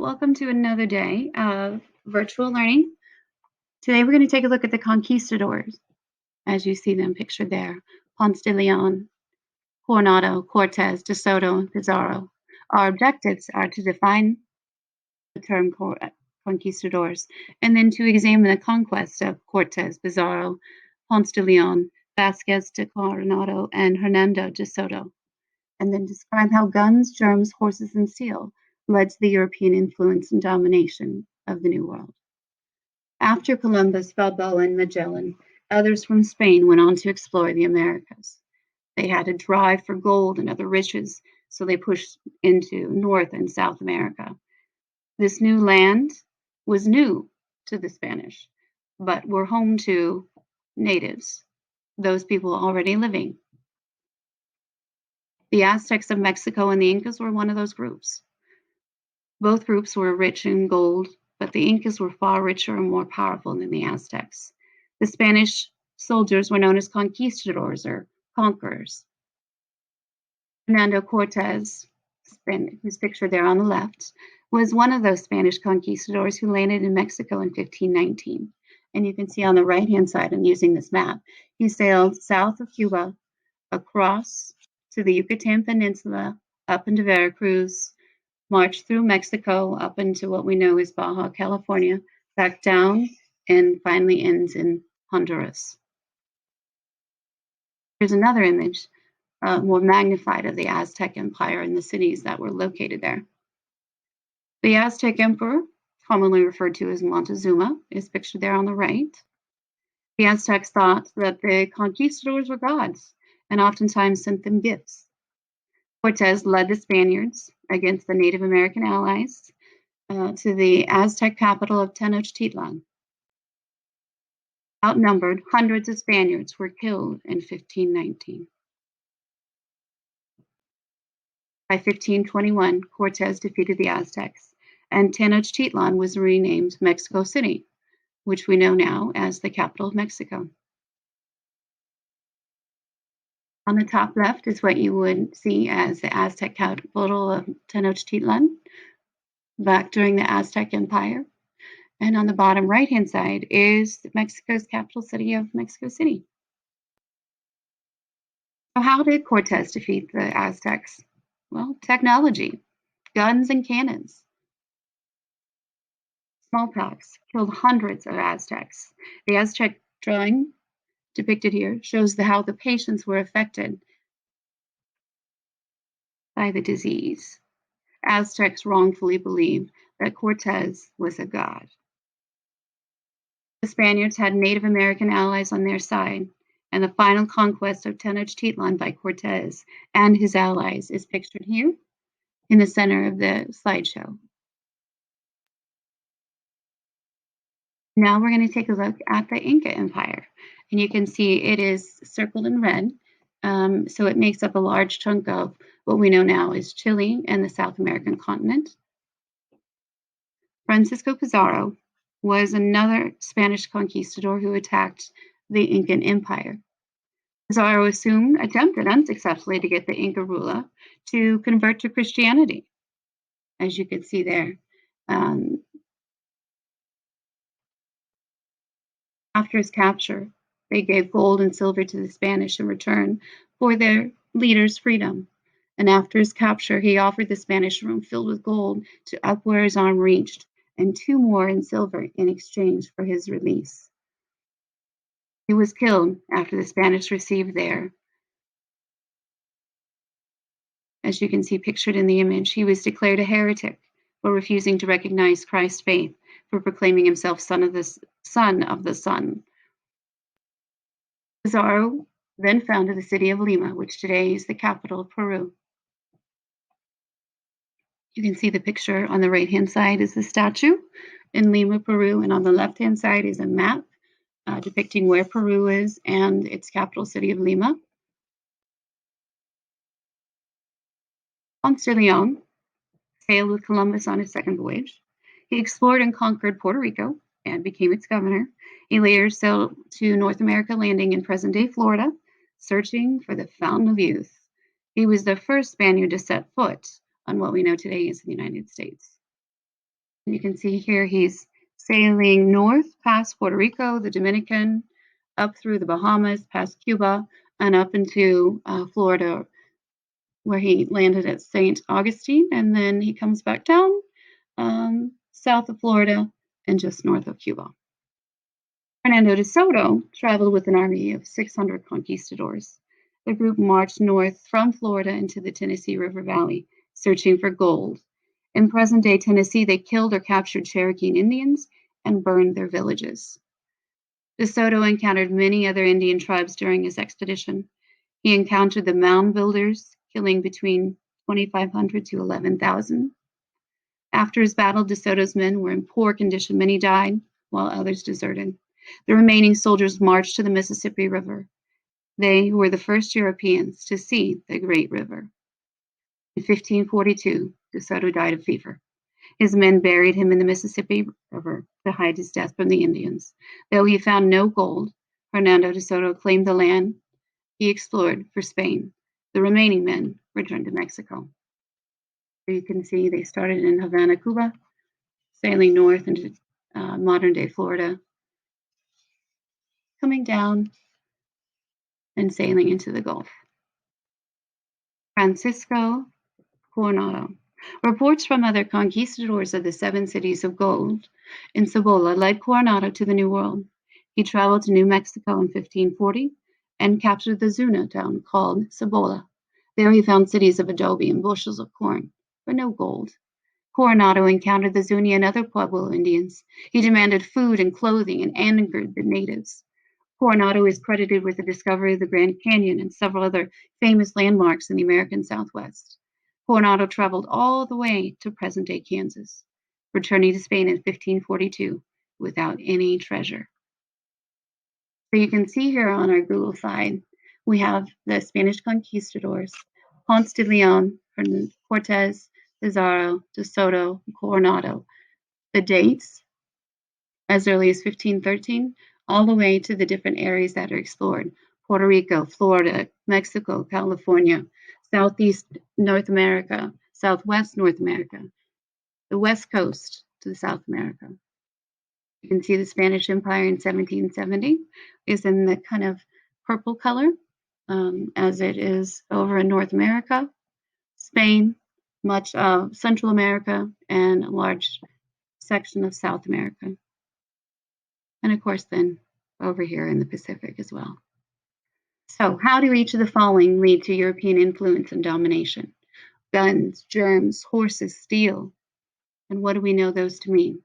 Welcome to another day of virtual learning. Today we're going to take a look at the conquistadors, as you see them pictured there. Ponce de Leon, Hernando, Cortes, de Soto, and Pizarro. Our objectives are to define the term conquistadors and then to examine the conquest of Cortes, Pizarro, Ponce de Leon, Vasquez de Coronado, and Hernando de Soto, and then describe how guns, germs, horses, and steel led to the European influence and domination of the New World. After Columbus, Balboa, and Magellan, others from Spain went on to explore the Americas. They had a drive for gold and other riches, so they pushed into North and South America. This new land was new to the Spanish, but were home to natives, those people already living. The Aztecs of Mexico and the Incas were one of those groups. Both groups were rich in gold, but the Incas were far richer and more powerful than the Aztecs. The Spanish soldiers were known as conquistadors or conquerors. Hernando Cortes, who's pictured there on the left, was one of those Spanish conquistadors who landed in Mexico in 1519. And you can see on the right-hand side, I'm using this map, he sailed south of Cuba, across to the Yucatan Peninsula, up into Veracruz, marched through Mexico up into what we know as Baja California, back down, and finally ends in Honduras. Here's another image, more magnified, of the Aztec Empire and the cities that were located there. The Aztec emperor, commonly referred to as Montezuma, is pictured there on the right. The Aztecs thought that the conquistadors were gods and oftentimes sent them gifts. Cortes led the Spaniards against the Native American allies to the Aztec capital of Tenochtitlan. Outnumbered, hundreds of Spaniards were killed in 1519. By 1521, Cortes defeated the Aztecs, and Tenochtitlan was renamed Mexico City, which we know now as the capital of Mexico. On the top left is what you would see as the Aztec capital of Tenochtitlan back during the Aztec Empire. And on the bottom right-hand side is Mexico's capital city of Mexico City. So how did Cortes defeat the Aztecs? Well, technology, guns and cannons. Smallpox killed hundreds of Aztecs. The Aztec drawing depicted here shows how the patients were affected by the disease. Aztecs wrongfully believed that Cortes was a god. The Spaniards had Native American allies on their side, and the final conquest of Tenochtitlan by Cortes and his allies is pictured here in the center of the slideshow. Now we're going to take a look at the Inca Empire, and you can see it is circled in red, so it makes up a large chunk of what we know now as Chile and the South American continent. Francisco Pizarro was another Spanish conquistador who attacked the Incan Empire. Pizarro attempted unsuccessfully to get the Inca ruler to convert to Christianity, as you can see there. After his capture, they gave gold and silver to the Spanish in return for their leader's freedom. And after his capture, he offered the Spanish a room filled with gold to up where his arm reached, and 2 more in silver in exchange for his release. He was killed after the Spanish received as you can see pictured in the image, he was declared a heretic for refusing to recognize Christ's faith, for proclaiming himself son of the sun. Pizarro then founded the city of Lima, which today is the capital of Peru. You can see the picture on the right-hand side is the statue in Lima, Peru, and on the left-hand side is a map depicting where Peru is and its capital city of Lima. Ponce de Leon sailed with Columbus on his second voyage. He explored and conquered Puerto Rico and became its governor. He later sailed to North America, landing in present-day Florida, searching for the fountain of youth. He was the first Spaniard to set foot on what we know today as the United States. You can see here he's sailing north past Puerto Rico, the Dominican, up through the Bahamas, past Cuba, and up into Florida, where he landed at St. Augustine, and then he comes back down south of Florida and just north of Cuba. Hernando de Soto traveled with an army of 600 conquistadors. The group marched north from Florida into the Tennessee River Valley, searching for gold. In present-day Tennessee, they killed or captured Cherokee Indians and burned their villages. De Soto encountered many other Indian tribes during his expedition. He encountered the mound builders, killing between 2,500 to 11,000. After his battle, De Soto's men were in poor condition. Many died, while others deserted. The remaining soldiers marched to the Mississippi River. They were the first Europeans to see the great river. In 1542, De Soto died of fever. His men buried him in the Mississippi River to hide his death from the Indians. Though he found no gold, Hernando de Soto claimed the land he explored for Spain. The remaining men returned to Mexico. You can see they started in Havana, Cuba, sailing north into modern-day Florida, coming down and sailing into the Gulf. Francisco Coronado. Reports from other conquistadors of the seven cities of gold in Cibola led Coronado to the New World. He traveled to New Mexico in 1540 and captured the Zuna town called Cibola. There he found cities of adobe and bushels of corn, but no gold. Coronado encountered the Zuni and other Pueblo Indians. He demanded food and clothing and angered the natives. Coronado is credited with the discovery of the Grand Canyon and several other famous landmarks in the American Southwest. Coronado traveled all the way to present-day Kansas, returning to Spain in 1542 without any treasure. So you can see here on our Google side, we have the Spanish conquistadors, Ponce de Leon, Cortes, Pizarro, De Soto, Coronado. The dates, as early as 1513, all the way to the different areas that are explored: Puerto Rico, Florida, Mexico, California, Southeast North America, Southwest North America, the West Coast to South America. You can see the Spanish Empire in 1770 is in the kind of purple color, as it is over in North America, Spain, much of Central America, and a large section of South America. And of course, then over here in the Pacific as well. So, how do each of the following lead to European influence and domination? Guns, germs, horses, steel. And what do we know those to mean?